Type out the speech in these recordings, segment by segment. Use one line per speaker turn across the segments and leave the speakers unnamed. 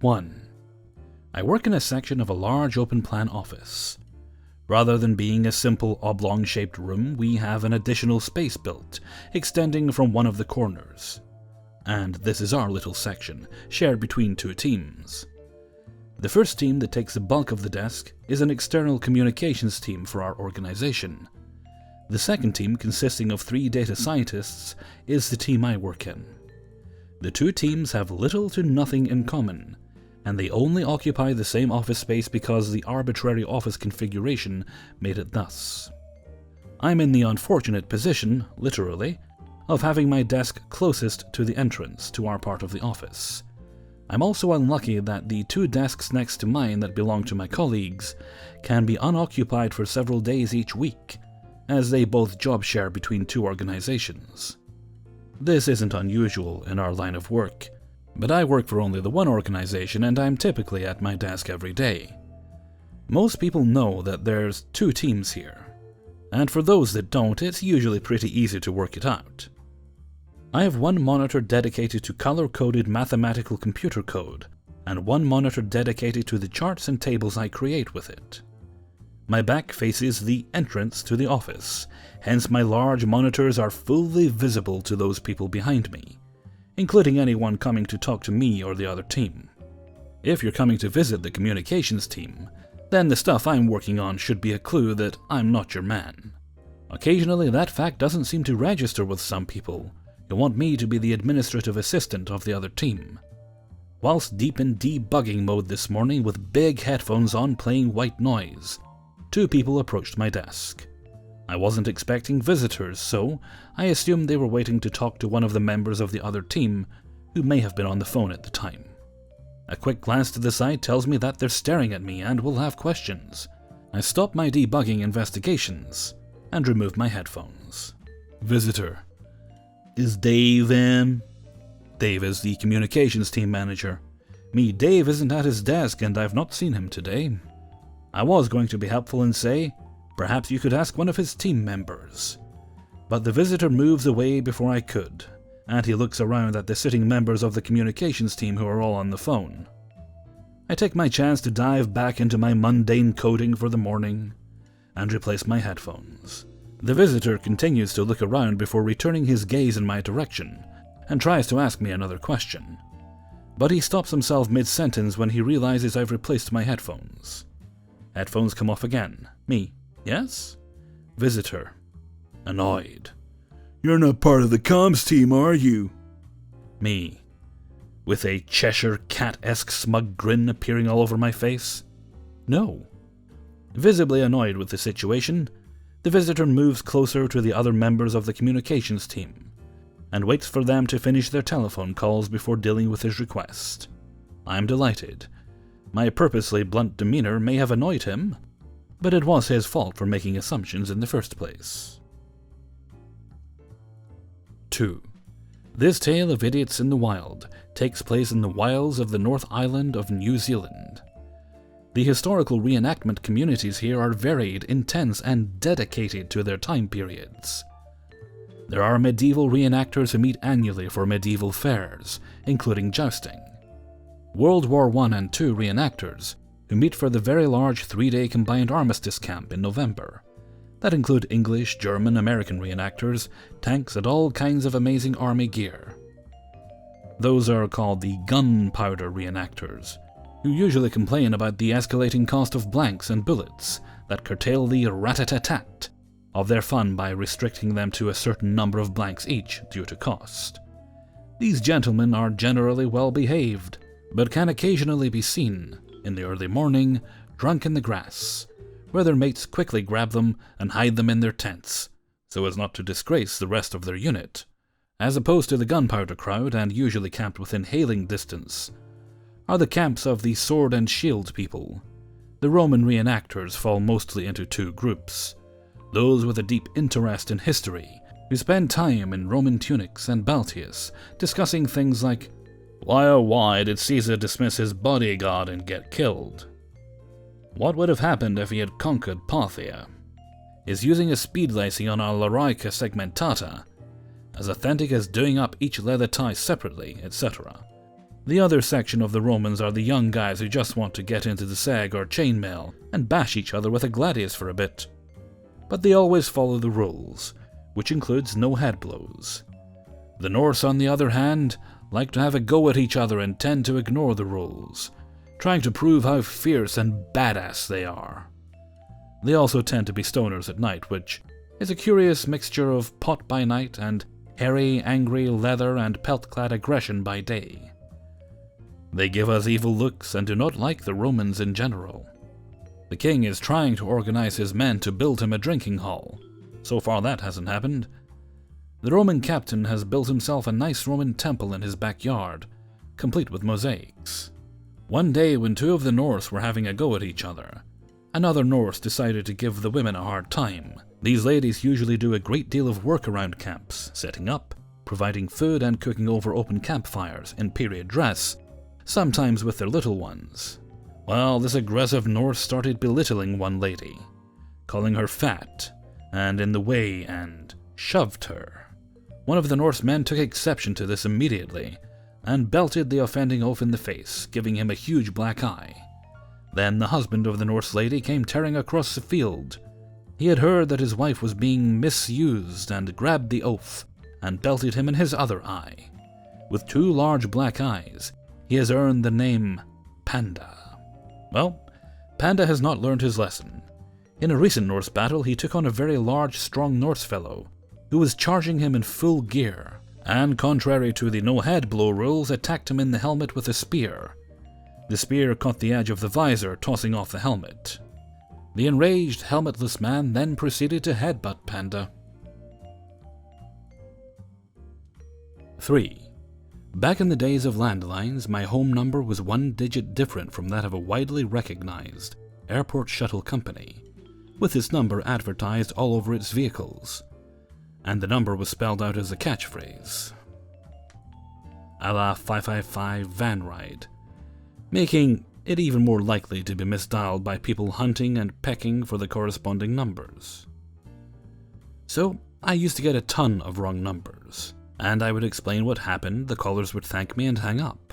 1. I work in a section of a large open-plan office. Rather than being a simple oblong-shaped room, we have an additional space built, extending from one of the corners. And this is our little section, shared between 2 teams. The first team that takes the bulk of the desk is an external communications team for our organization. The second team, consisting of 3 data scientists, is the team I work in. The 2 teams have little to nothing in common, and they only occupy the same office space because the arbitrary office configuration made it thus. I'm in the unfortunate position, literally, of having my desk closest to the entrance to our part of the office. I'm also unlucky that the 2 desks next to mine that belong to my colleagues can be unoccupied for several days each week, as they both job share between 2 organizations. This isn't unusual in our line of work, but I work for only the one organization and I'm typically at my desk every day. Most people know that there's 2 teams here, and for those that don't, it's usually pretty easy to work it out. I have 1 monitor dedicated to color-coded mathematical computer code, and 1 monitor dedicated to the charts and tables I create with it. My back faces the entrance to the office, hence my large monitors are fully visible to those people behind me, including anyone coming to talk to me or the other team. If you're coming to visit the communications team, then the stuff I'm working on should be a clue that I'm not your man. Occasionally that fact doesn't seem to register with some people who want me to be the administrative assistant of the other team. Whilst deep in debugging mode this morning with big headphones on playing white noise, 2 people approached my desk. I wasn't expecting visitors, so I assumed they were waiting to talk to one of the members of the other team who may have been on the phone at the time. A quick glance to the side tells me that they're staring at me and will have questions. I stop my debugging investigations and remove my headphones. Visitor. Is Dave in? Dave is the communications team manager. Dave isn't at his desk and I've not seen him today. I was going to be helpful and say, perhaps you could ask one of his team members. But the visitor moves away before I could, and he looks around at the sitting members of the communications team who are all on the phone. I take my chance to dive back into my mundane coding for the morning and replace my headphones. The visitor continues to look around before returning his gaze in my direction and tries to ask me another question. But he stops himself mid-sentence when he realizes I've replaced my headphones. Headphones come off again. Me. Yes? Visitor. Annoyed. You're not part of the comms team, are you? Me. With a Cheshire Cat-esque smug grin appearing all over my face. No. Visibly annoyed with the situation, the visitor moves closer to the other members of the communications team and waits for them to finish their telephone calls before dealing with his request. I'm delighted. My purposely blunt demeanor may have annoyed him, but it was his fault for making assumptions in the first place. 2. This tale of idiots in the wild takes place in the wilds of the North Island of New Zealand. The historical reenactment communities here are varied, intense, and dedicated to their time periods. There are medieval reenactors who meet annually for medieval fairs, including jousting. World War I and II reenactors who meet for the very large 3-day combined armistice camp in November. That include English, German, American reenactors, tanks, and all kinds of amazing army gear. Those are called the gunpowder reenactors, who usually complain about the escalating cost of blanks and bullets that curtail the rat-a-tat-tat of their fun by restricting them to a certain number of blanks each due to cost. These gentlemen are generally well behaved, but can occasionally be seen, in the early morning, drunk in the grass, where their mates quickly grab them and hide them in their tents, so as not to disgrace the rest of their unit. As opposed to the gunpowder crowd, and usually camped within hailing distance, are the camps of the sword and shield people. The Roman reenactors fall mostly into 2 groups. Those with a deep interest in history, who spend time in Roman tunics and balteus, discussing things like, why did Caesar dismiss his bodyguard and get killed? What would have happened if he had conquered Parthia? Is using a speed lacing on our Larica segmentata as authentic as doing up each leather tie separately, etc.? The other section of the Romans are the young guys who just want to get into the sag or chainmail and bash each other with a gladius for a bit. But they always follow the rules, which includes no head blows. The Norse, on the other hand, like to have a go at each other and tend to ignore the rules, trying to prove how fierce and badass they are. They also tend to be stoners at night, which is a curious mixture of pot by night and hairy, angry leather and pelt-clad aggression by day. They give us evil looks and do not like the Romans in general. The king is trying to organize his men to build him a drinking hall. So far that hasn't happened. The Roman captain has built himself a nice Roman temple in his backyard, complete with mosaics. One day when two of the Norse were having a go at each other, another Norse decided to give the women a hard time. These ladies usually do a great deal of work around camps, setting up, providing food and cooking over open campfires in period dress, sometimes with their little ones. Well, this aggressive Norse started belittling one lady, calling her fat and in the way, and shoved her. One of the Norse men took exception to this immediately and belted the offending oaf in the face, giving him a huge black eye. Then the husband of the Norse lady came tearing across the field. He had heard that his wife was being misused and grabbed the oaf and belted him in his other eye. With two large black eyes, he has earned the name Panda. Well, Panda has not learned his lesson. In a recent Norse battle, he took on a very large, strong Norse fellow, who was charging him in full gear, and contrary to the no-head blow rules, attacked him in the helmet with a spear. The spear caught the edge of the visor, tossing off the helmet. The enraged, helmetless man then proceeded to headbutt Panda. 3. Back in the days of landlines, my home number was one digit different from that of a widely recognized airport shuttle company, with its number advertised all over its vehicles, and the number was spelled out as a catchphrase, a la 555 van ride, making it even more likely to be misdialed by people hunting and pecking for the corresponding numbers. So I used to get a ton of wrong numbers, and I would explain what happened, the callers would thank me and hang up.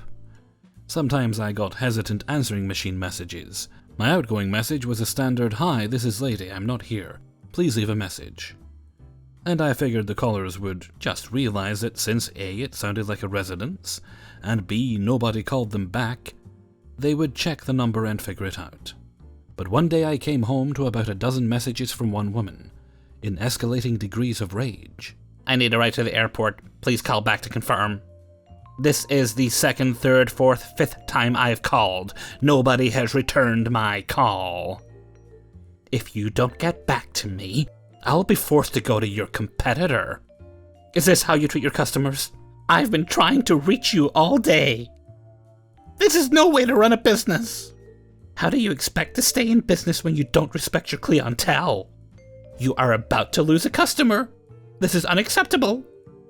Sometimes I got hesitant answering machine messages. My outgoing message was a standard, "Hi, this is Lady, I'm not here. Please leave a message." And I figured the callers would just realize that since A, it sounded like a residence, and B, nobody called them back, they would check the number and figure it out. But one day I came home to about a dozen messages from one woman, in escalating degrees of rage. "I need a ride to the airport. Please call back to confirm. This is the second, third, fourth, fifth time I've called. Nobody has returned my call. If you don't get back to me, I'll be forced to go to your competitor. Is this how you treat your customers? I've been trying to reach you all day. This is no way to run a business. How do you expect to stay in business when you don't respect your clientele? You are about to lose a customer. This is unacceptable.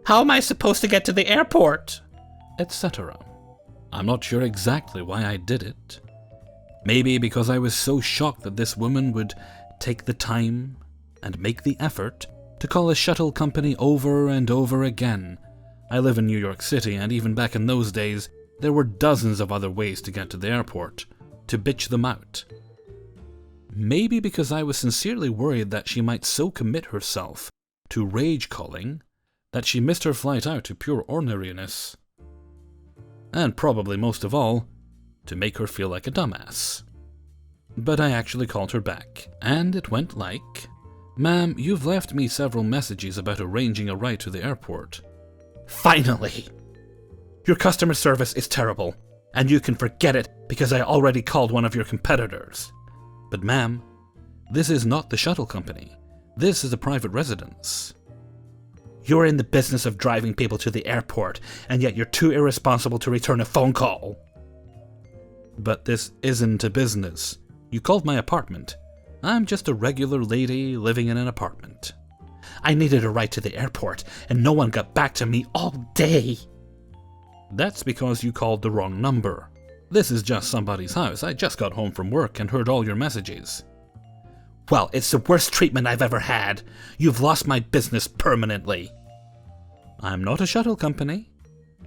How am I supposed to get to the airport?" Etc. I'm not sure exactly why I did it. Maybe because I was so shocked that this woman would take the time and make the effort to call a shuttle company over and over again. I live in New York City, and even back in those days, there were dozens of other ways to get to the airport, to bitch them out. Maybe because I was sincerely worried that she might so commit herself to rage calling that she missed her flight out to pure ordinariness. And probably most of all, to make her feel like a dumbass. But I actually called her back, and it went like, "Ma'am, you've left me several messages about arranging a ride to the airport." "Finally! Your customer service is terrible, and you can forget it because I already called one of your competitors." "But ma'am, this is not the shuttle company. This is a private residence." "You're in the business of driving people to the airport, and yet you're too irresponsible to return a phone call." "But this isn't a business. You called my apartment. I'm just a regular lady living in an apartment." "I needed a ride to the airport, and no one got back to me all day." "That's because you called the wrong number. This is just somebody's house. I just got home from work and heard all your messages." "Well, it's the worst treatment I've ever had. You've lost my business permanently." "I'm not a shuttle company.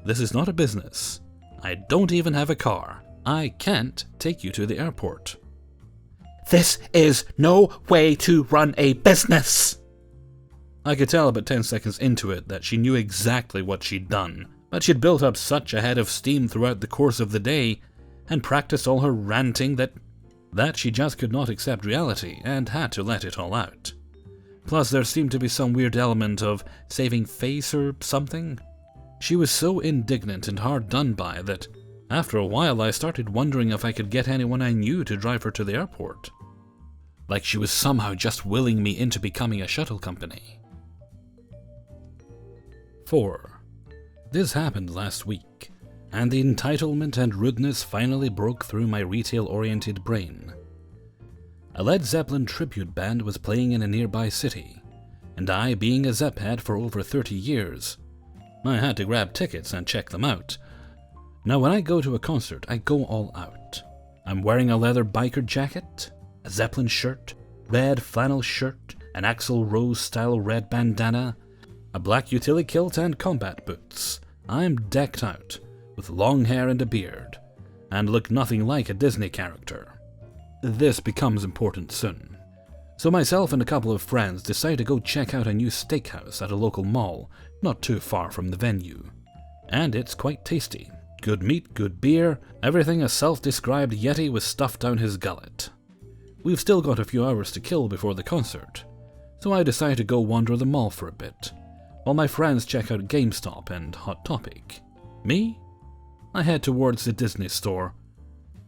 This is not a business. I don't even have a car. I can't take you to the airport.
This is no way to run a business!
I could tell about 10 seconds into it that she knew exactly what she'd done, but she'd built up such a head of steam throughout the course of the day and practiced all her ranting that she just could not accept reality and had to let it all out. Plus, there seemed to be some weird element of saving face or something. She was so indignant and hard done by that after a while I started wondering if I could get anyone I knew to drive her to the airport. Like she was somehow just willing me into becoming a shuttle company. 4. This happened last week, and the entitlement and rudeness finally broke through my retail-oriented brain. A Led Zeppelin tribute band was playing in a nearby city, and I, being a Zepp head for over 30 years, I had to grab tickets and check them out. Now when I go to a concert, I go all out. I'm wearing a leather biker jacket, a Zeppelin shirt, red flannel shirt, an Axl Rose-style red bandana, a black utility kilt and combat boots. I'm decked out, with long hair and a beard, and look nothing like a Disney character. This becomes important soon. So myself and a couple of friends decide to go check out a new steakhouse at a local mall, not too far from the venue. And it's quite tasty. Good meat, good beer, everything a self-described Yeti was stuffed down his gullet. We've still got a few hours to kill before the concert, so I decide to go wander the mall for a bit, while my friends check out GameStop and Hot Topic. Me? I head towards the Disney store.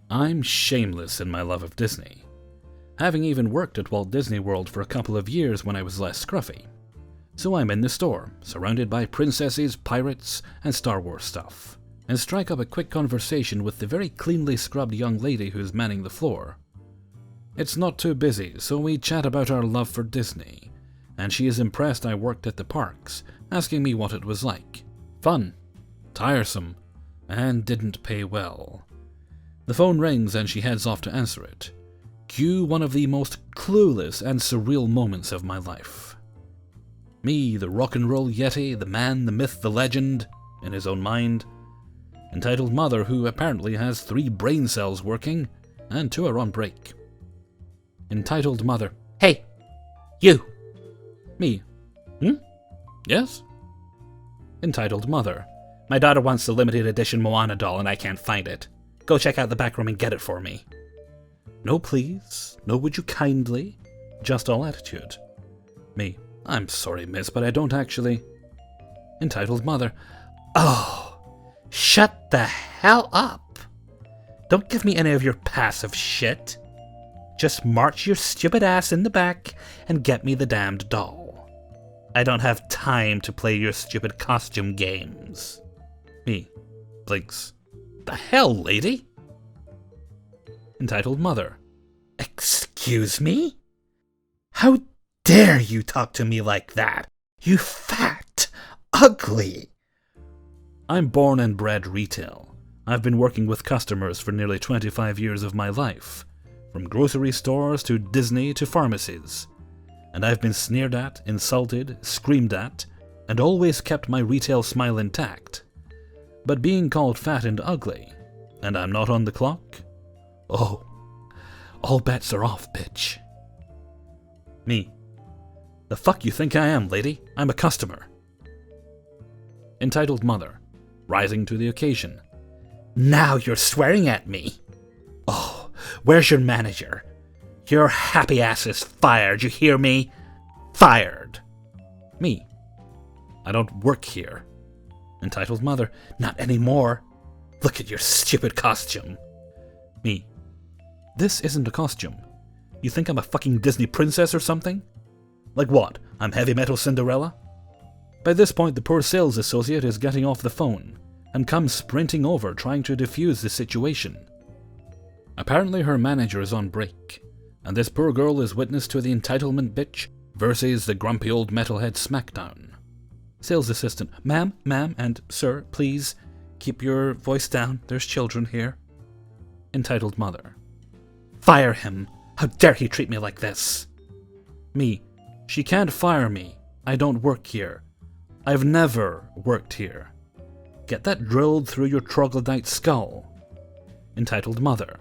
I'm shameless in my love of Disney, having even worked at Walt Disney World for a couple of years when I was less scruffy. So I'm in the store, surrounded by princesses, pirates, and Star Wars stuff, and strike up a quick conversation with the very cleanly scrubbed young lady who's manning the floor. It's not too busy, so we chat about our love for Disney, and she is impressed I worked at the parks, asking me what it was like. Fun, tiresome, and didn't pay well. The phone rings and she heads off to answer it. Cue one of the most clueless and surreal moments of my life. Me, the rock and roll Yeti, the man, the myth, the legend, in his own mind. Entitled mother who apparently has 3 brain cells working, and 2 are on break. Entitled mother.
Hey, you!
Me. Yes? Entitled mother.
My daughter wants the limited edition Moana doll and I can't find it. Go check out the back room and get it for me.
No please, no would you kindly, just all attitude. Me. I'm sorry, miss, but I don't actually. Entitled mother.
Oh, shut the hell up. Don't give me any of your passive shit. Just march your stupid ass in the back and get me the damned doll. I don't have time to play your stupid costume games.
Me. Blinks.
The hell, lady?
Entitled mother.
Excuse me? How dare you talk to me like that? You fat, ugly.
I'm born and bred retail. I've been working with customers for nearly 25 years of my life, from grocery stores to Disney to pharmacies. And I've been sneered at, insulted, screamed at, and always kept my retail smile intact. But being called fat and ugly, and I'm not on the clock? Oh, all bets are off, bitch. Me. The fuck you think I am, lady? I'm a customer. Entitled mother, rising to the occasion.
Now you're swearing at me. Oh, where's your manager? Your happy ass is fired, you hear me? Fired.
Me. I don't work here. Entitled mother.
Not anymore. Look at your stupid costume.
Me. This isn't a costume. You think I'm a fucking Disney princess or something? Like what? I'm Heavy Metal Cinderella? By this point, the poor sales associate is getting off the phone and comes sprinting over trying to defuse the situation. Apparently her manager is on break, and this poor girl is witness to the entitlement bitch versus the grumpy old metalhead smackdown. Sales assistant. Ma'am, and sir, please, keep your voice down. There's children here. Entitled mother.
Fire him. How dare he treat me like this?
Me. She can't fire me. I don't work here. I've never worked here. Get that drilled through your troglodyte skull. Entitled Mother.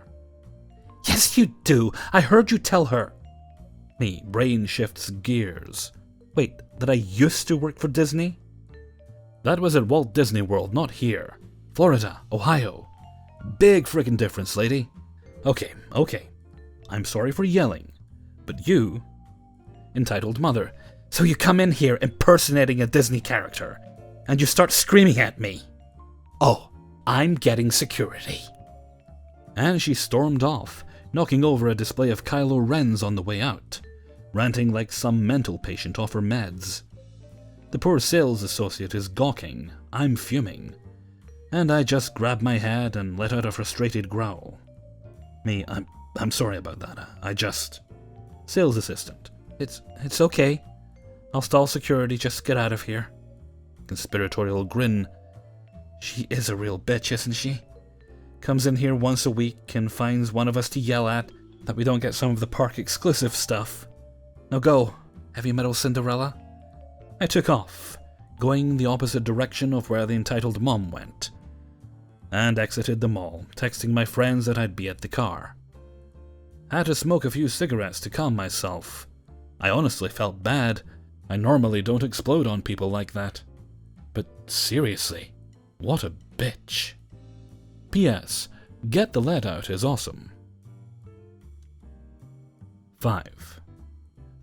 Yes, you do. I heard you tell her.
Me, brain shifts gears.
Wait, that I used to work for Disney?
That was at Walt Disney World, not here. Florida, Ohio. Big frickin' difference, lady. Okay. I'm sorry for yelling, but you... Entitled Mother.
So you come in here impersonating a Disney character, and you start screaming at me. Oh, I'm getting security.
And she stormed off, knocking over a display of Kylo Rens on the way out, ranting like some mental patient off her meds. The poor sales associate is gawking, I'm fuming, and I just grab my head and let out a frustrated growl. Me, I'm sorry about that, I just... Sales assistant.
It's okay. I'll stall security, just get out of here.
Conspiratorial grin.
She is a real bitch, isn't she? Comes in here once a week and finds one of us to yell at that we don't get some of the park exclusive stuff. Now go, heavy metal Cinderella.
I took off, going the opposite direction of where the entitled mom went, and exited the mall, texting my friends that I'd be at the car. Had to smoke a few cigarettes to calm myself. I honestly felt bad. I normally don't explode on people like that. But seriously, what a bitch. P.S. Get the Let Out is awesome. 5.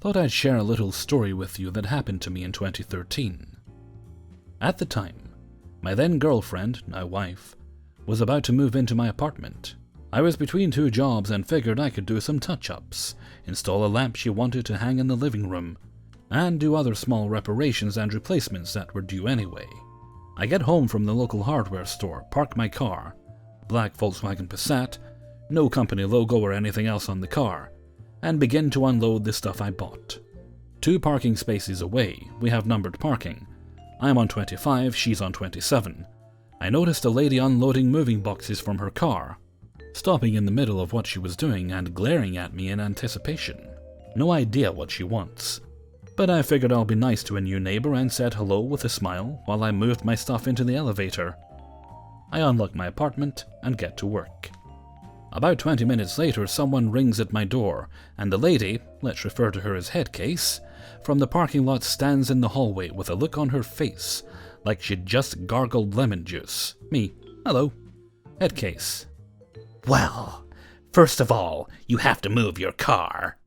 Thought I'd share a little story with you that happened to me in 2013. At the time, my then girlfriend, now wife, was about to move into my apartment. I was between 2 jobs and figured I could do some touch-ups, install a lamp she wanted to hang in the living room, and do other small reparations and replacements that were due anyway. I get home from the local hardware store, park my car, black Volkswagen Passat, no company logo or anything else on the car, and begin to unload the stuff I bought. 2 parking spaces away, we have numbered parking. I'm on 25, she's on 27. I noticed a lady unloading moving boxes from her car, stopping in the middle of what she was doing and glaring at me in anticipation. No idea what she wants. But I figured I'll be nice to a new neighbor and said hello with a smile while I moved my stuff into the elevator. I unlock my apartment and get to work. About 20 minutes later, someone rings at my door, and the lady, let's refer to her as Headcase, from the parking lot stands in the hallway with a look on her face like she'd just gargled lemon juice. Me, hello. Headcase.
Well, first of all, you have to move your car.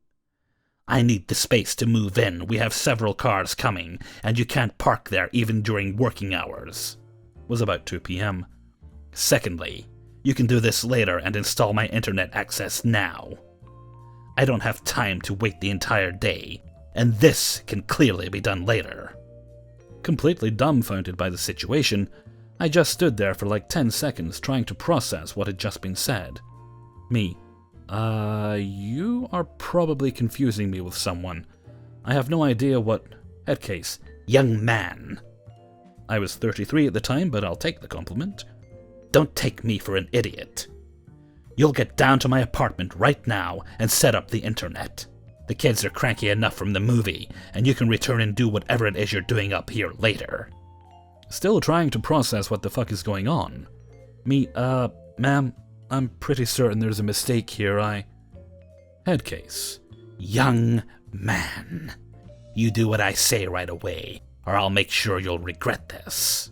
I need the space to move in. We have several cars coming, and you can't park there even during working hours.
Was about 2 p.m.
Secondly, you can do this later and install my internet access now. I don't have time to wait the entire day, and this can clearly be done later.
Completely dumbfounded by the situation, I just stood there for like 10 seconds trying to process what had just been said. Me. You are probably confusing me with someone. I have no idea what... Headcase.
Young man.
I was 33 at the time, but I'll take the compliment.
Don't take me for an idiot. You'll get down to my apartment right now and set up the internet. The kids are cranky enough from the movie, and you can return and do whatever it is you're doing up here later.
Still trying to process what the fuck is going on. Me, ma'am, I'm pretty certain there's a mistake here, Headcase.
Young man. You do what I say right away, or I'll make sure you'll regret this.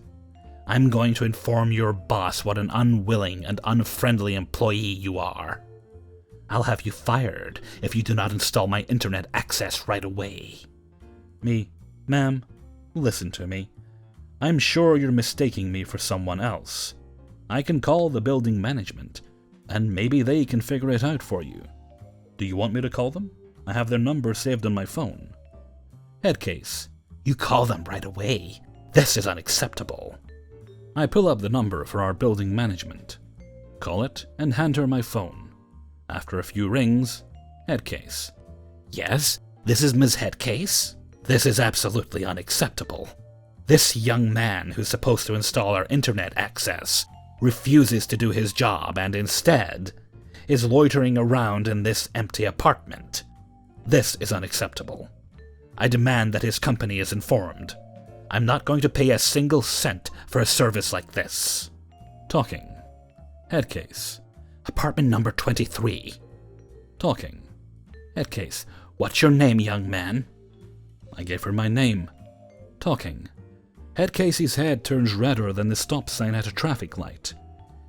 I'm going to inform your boss what an unwilling and unfriendly employee you are. I'll have you fired if you do not install my internet access right away.
Me, ma'am, listen to me. I'm sure you're mistaking me for someone else. I can call the building management, and maybe they can figure it out for you. Do you want me to call them? I have their number saved on my phone.
Headcase. You call them right away. This is unacceptable.
I pull up the number for our building management, call it, and hand her my phone. After a few rings, Headcase.
Yes, this is Ms. Headcase. This is absolutely unacceptable. This young man who's supposed to install our internet access refuses to do his job and instead is loitering around in this empty apartment. This is unacceptable. I demand that his company is informed. I'm not going to pay a single cent for a service like this.
Talking. Head case.
Apartment number 23.
Talking.
Head case. What's your name, young man?
I gave her my name. Talking. Head Casey's head turns redder than the stop sign at a traffic light.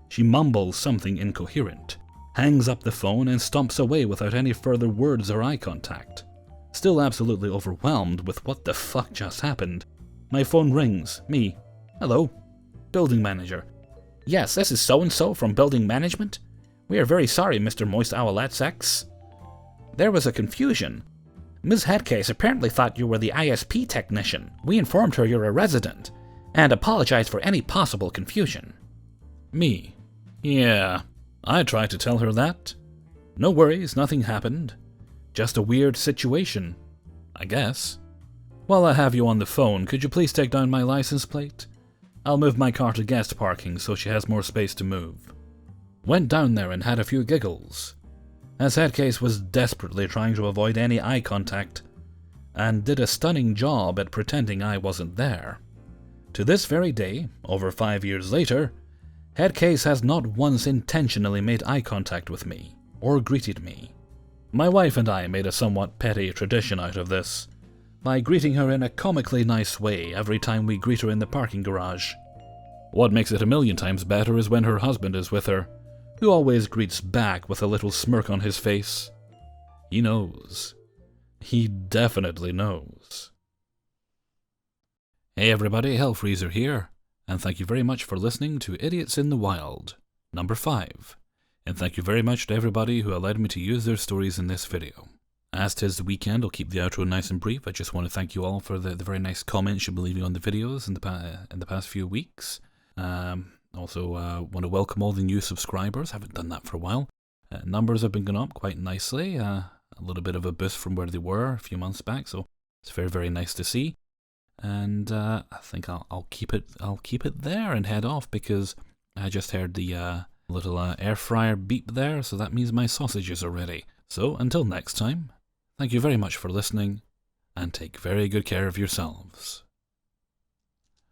She mumbles something incoherent, hangs up the phone, and stomps away without any further words or eye contact. Still absolutely overwhelmed with what the fuck just happened, my phone rings. Me. Hello. Building manager.
Yes, this is so-and-so from building management. We are very sorry, Mr. Moist Owlet's ex. There was a confusion. Ms. Headcase apparently thought you were the ISP technician. We informed her you're a resident, and apologized for any possible confusion.
Me. Yeah, I tried to tell her that. No worries, nothing happened. Just a weird situation, I guess. While I have you on the phone, could you please take down my license plate? I'll move my car to guest parking so she has more space to move. Went down there and had a few giggles, as Headcase was desperately trying to avoid any eye contact, and did a stunning job at pretending I wasn't there. To this very day, over 5 years later, Headcase has not once intentionally made eye contact with me, or greeted me. My wife and I made a somewhat petty tradition out of this, by greeting her in a comically nice way every time we greet her in the parking garage. What makes it a million times better is when her husband is with her, who always greets back with a little smirk on his face. He knows. He definitely knows. Hey everybody, Hellfreezer here, and thank you very much for listening to Idiots in the Wild, number 5. And thank you very much to everybody who allowed me to use their stories in this video. As 'tis the weekend, I'll keep the outro nice and brief. I just want to thank you all for the very nice comments you've been leaving on the videos in the past few weeks. Also, want to welcome all the new subscribers. Haven't done that for a while. Numbers have been going up quite nicely. A little bit of a boost from where they were a few months back, so it's very, very nice to see. And I think I'll keep it there and head off, because I just heard the little air fryer beep there, so that means my sausages are ready. So until next time, thank you very much for listening, and take very good care of yourselves.